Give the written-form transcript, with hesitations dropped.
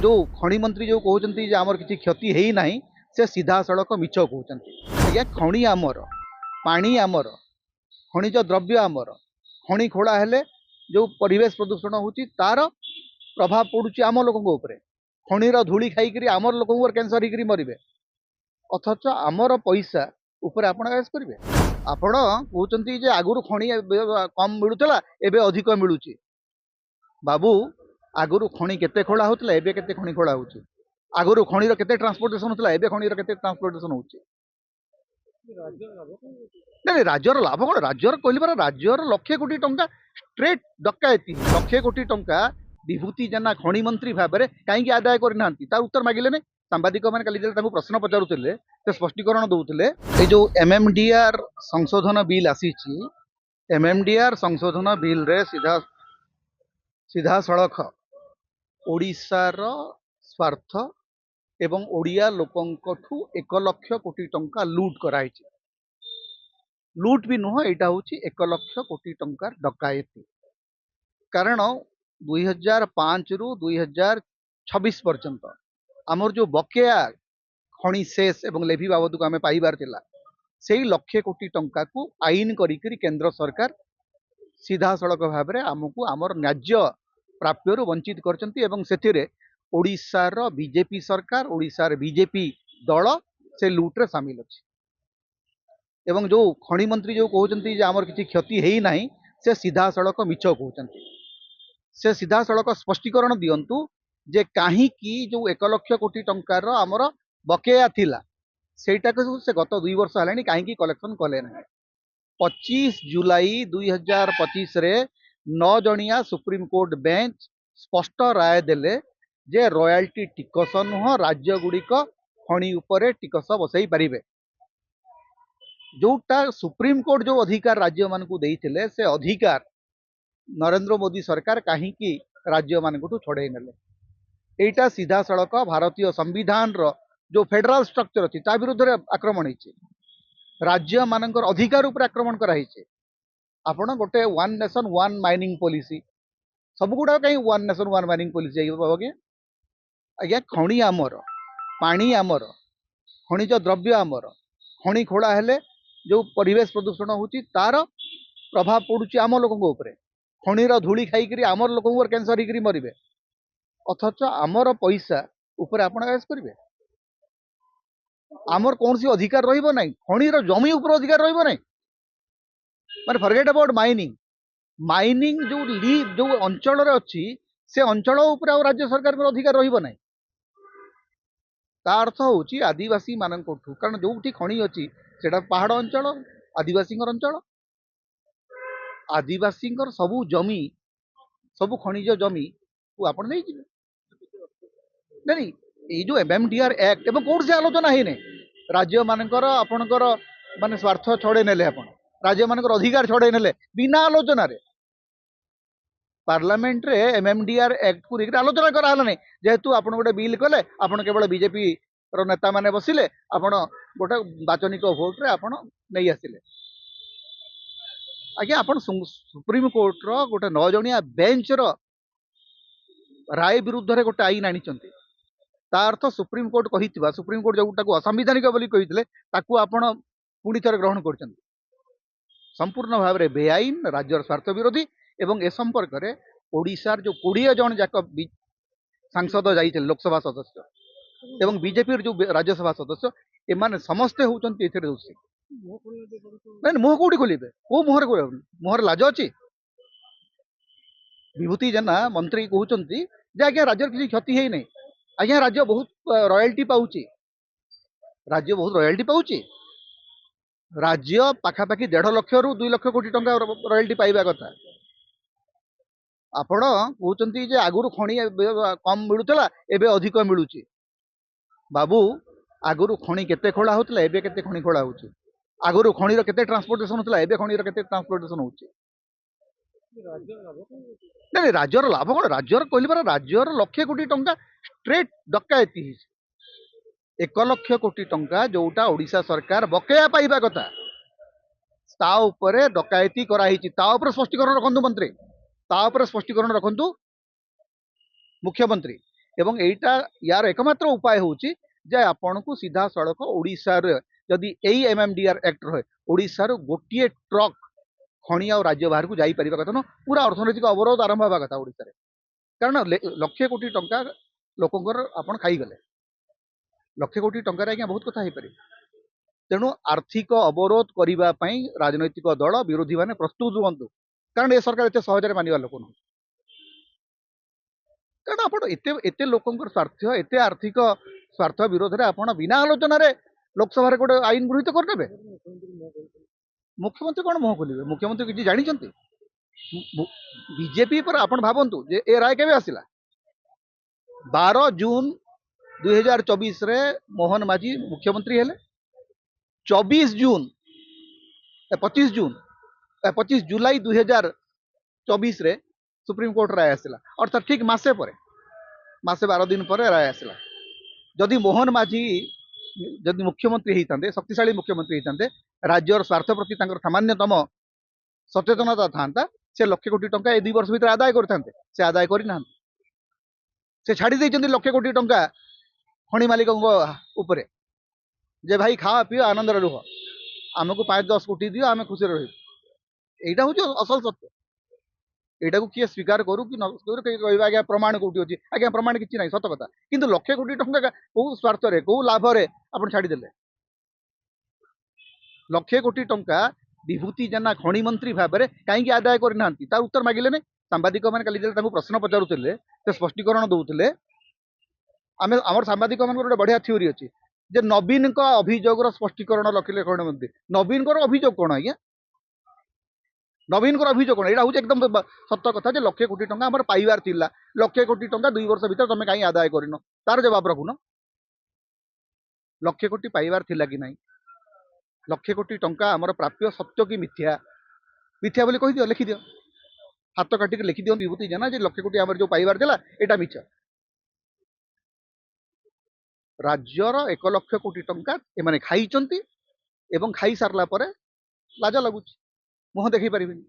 जो खनि मंत्री जो कहते आमर किसी क्षति है ना से सीधा सड़क मिछ कहते आज्ञा खनि आमर पानी आमर खनिज द्रव्य आमर खनि खोला हेले जो परिवेश प्रदूषण होची तार प्रभाव पड़ुची आम लोकों उपरे खनिर धूली खाई आमर लोक कैंसर होकर मरबे अथच आमर पैसा उपरे आपण ऐश करेंगे आपण कहते आगुरी खनि कम मिलूला एवं अधिक मिलूची बाबू आगुरी खनि केते खोला होता एवं केते खनि खोला होची आगुरी खनिर केते ट्रांसपोर्टेशन होता एवं खनिर केते ट्रांसपोर्टेशन होची नहीं राज्यर लाभ कौन राज्यर कहली राज्यर लक्षे कोटी टंका स्ट्रेट डकायती लक्षे कोटी टंका विभूति जेना खनि मंत्री भाव में कहीं आदाय करना उत्तर मागिले नहीं सांबादिक मैंने कल प्रश्न पचारुले से स्पष्टीकरण दौले ये जो एमएमडीआर संशोधन बिल आसी एमएमडीआर संशोधन बिल रे सीधा सीधा सड़क ओडिशार स्वार्थ एवं ओडिया लोकंकठू 1 लाख कोटी टंका लूट कराई लूट भी नुह यहाँ हूँ 1 लाख कोटी टंकार डकायती कारण 2005 रु 2026 पर्यंत आमर जो बकेया खनि शेष एवं लेवी बाबद को आम पाइबार थिला से लक्षे कोटी टंका को आईन करी केंद्र सरकार सीधा सड़क भाव में आमको आमर न्याज्य प्राप्य वंचित कर ओडिशार बीजेपी सरकार ओडिशार बीजेपी दल से लुट्रे सामिल अच्छी एवं जो खनि मंत्री जो कहते आमर किसी क्षति है ना से सीधा सड़क मिछ कहते से सीधा सड़क स्पष्टीकरण दिंतु जे कहीं जो 1 लाख कोटी टंकार आमर बकेया थिला सेटा से गत 2 वर्ष है कहीं कलेक्शन कले ना 25 जुलाई 2025 रे 9 जणिया सुप्रीम कोर्ट बेंच स्पष्ट राय देले जे रॉयल्टी टिकस नुह राज्य गुड़िक खनि उपरे टिकस बसई पारिबे जोटा सुप्रीम कोर्ट जो अधिकार राज्य मान को देइथिले से अधिकार नरेंद्र मोदी सरकार कहीं राज्य मान छड़े नेले एटा सीधा सड़क भारतीय संविधान रो जो फेडरल स्ट्रक्चर अच्छी ता विरुद्ध आक्रमण होइछे राज्य मानकर अधिकार उपर आक्रमण कराई आपण गोटे one nation one mining policy सब गुड़ा कहीं one nation one mining policy आज्ञा आज्ञा खनि आमर पानी आमर खनिज द्रव्य आमर खनि खोला हेले जो परिवेश प्रदूषण होची तार प्रभाव पड़ुची आम लोकों उपरे खनिर धूली खाई आमर लोक कैंसर होकर मरबे अथच आमर पैसा उपरे आपण ऐश करेंगे आमर कौन सी अधिकार रहिबो नहीं खनिर जमी उपर अधिकार रहिबो नहीं माने फॉरगेट अबाउट माइनिंग माइनिंग जो अंचल अच्छी से अंचल उपर राज्य सरकार को अधिकार रहिबो नहीं ता अर्थ होची आदिवासी मानक कारण जो खनि अच्छी सेटा पहाड़ अंचल आदिवासी अंचल आदिवासी सबू जमी सबू खनिज जमी को आपण नहीं जिवे नहीं ये जो एमएमडीआर एक्ट एवं कौन से आलोचना है राज्य मानकर आपणकर माने स्वार्थ छड़े नेले आपण राज्य मानकर अधिकार छड़े नेले बिना आलोचना रे पार्लियामेंट रे एमएमडीआर एक्ट को लेकर आलोचना कराला नहीं जेहेतु आपण गोटे बिल कले आपण केवल बीजेपी रो नेता माने बसिले आपण गोटे वाचनिक भोट रे आपण नहीं आसिले आज्ञा आपण सुप्रीम कोर्ट रो गोटे 9 जणिया बेंच रो राय विरुद्ध रे गोटे आईन आनी ता अर्थ सुप्रीम कोर्ट कही सुप्रीम कोर्ट जोटा को असंविधानिक बोली कही आपण पुणी थे ग्रहण कर संपूर्ण भाव में बेआईन राज्यर स्वार्थ विरोधी एवं ए संपर्क में ओडिशार जो 20 जन जाक सांसद जाइए लोकसभा सदस्य एवं बीजेपी जो राज्यसभा सदस्य एमाने समस्ते होती दोषी नहीं मुह कौटी खोल कौ मुहर लाज अच्छी विभूति जेना मंत्री कहते आज्ञा राज्य किसी क्षति है नहीं आज्ञा राज्य बहुत रॉयल्टी पाउची राज्य बहुत रॉयल्टी पाउची राज्य पाखापाखि 1.5 लाख रु 2 लाख कोटी टंका रॉयल्टी पाइबा कथा आपण कहते आगुरी खनि कम मिलूला एवं अधिक मिलूची बाबू आगुरी खनि केते खोला होता एवं केते खनि खोला होची आगुरी खनिर केते ट्रांसपोर्टेशन होता एवं खनिर केते ट्रांसपोर्टेशन होची नहीं राज्यर लाभ कौन राज्यर कहली राज्यर लक्षे कोटी टंका स्ट्रेट डकायती 1 लाख कोटी टंका जोटा ओडिशा सरकार बकेया पाइबा कथा ता उपरे डकायती कराई ता उपरे स्पष्टीकरण रखंतु मंत्री ता उपरे स्पष्टीकरण रखंतु मुख्यमंत्री ଏବଂ ଏଇଟା यार एकमात्र उपाय होची जे आपण को सीधा सड़क ओडिशा रे जदि एई एमएमडीआर एक्ट रहे ओडिशा रो गोटिए ट्रक खणी और राज्य बाहर को जाई परिबा कथा न पूरा अर्थनैतिक अवरोध आरंभ होगा कथा ओडिशा रे कारण लक्षे कोटी टंका लोकंकर आपण खाई गले लक्षे कोटी टंका रे आज्ञा बहुत कथा हे पारे तेणु आर्थिक अवरोध करने पई राजनैतिक दल विरोधी माने प्रस्तुत हुअन्तु कारण ए सरकार एते सहजरे मानिबा लोक न कारण आपण एते एते लोकंकर स्वार्थ एते आर्थिक स्वार्थ विरोध रे आपण बिना आलोचना रे लोकसभा रे गोटे आईन गृहीत करदेबे मुख्यमंत्री कौन मुह खोलिबे मुख्यमंत्री किछि जानिछन्ति बीजेपी पर आपण भाबंतु जे ए राय केबे आसिला 12 जून 2024 रे मोहन माझी मुख्यमंत्री हेले 24 जून 25 जून 25 जुलाई 2024 रे सुप्रीम कोर्ट राय आसिला अर्थात ठीक मासे 12 दिन पर राय आसिला जदि मोहन माझी जदि मुख्यमंत्री होता शक्तिशाली मुख्यमंत्री होता राज्यर स्वार्थ प्रति सामान्यतम सचेतनता था से लक्षे कोटी टंका ए 2 वर्ष भीतर आदाय करते से आदाय करना से छाड़ी लक्षे कोटी टंका खଣି मालिकों उपरे जे भाई खावा पिओ आनंद रुह आमको 5-10 कोटी दियो आम खुशी रहा हूँ असल सत्य एटा को किए स्वीकार करू कि न आज्ञा प्रमाण कौटी अच्छी आज्ञा प्रमाण किसी ना सत कथा किंतु लक्षे कोटी टंका कौ स्वार्थ रे कौ लाभ रे आपण छाड़ीदेले लक्षे कोटी टंका विभूति जेना खଣି मंत्री भाव में कहीं आदाय करना तार उत्तर मागिले सांबादिक मैंने कल प्रश्न पचारुले से स्पष्टीकरण दौले आम आम सांबादिक मान गोटे बढ़िया थ्योरी अच्छी जे नवीन अभियोग स्पष्टीकरण लखिले खଣି मंत्री नवीन अभियोग कौन आज्ञा नवीन अभियोग कौन यहाँ हूँ एकदम सत कथा जे लक्षे कोटी टंका आमर पाइबार थिला लक्षे कोटी टंका 2 वर्ष भीतर तुम कहीं आदाय करन तार जवाब रखुन लक्षे कोटी पाइबार थिला कि नहीं लक्षे कोटी टंका आमर प्राप्य सत्य कि मिथ्या मिथ्या बोली कहि दियो लिखि दियो हाथ काटिक लिखि दियो विभूति जेना जे लक्षे कोटी आमर जो पाइबार थिला एटा मिछ राज्यर 1 लाख कोटी टंका एमाने खाइचंती एवं खाई सारला परे लाज लगुच मुह देखि परिबिनी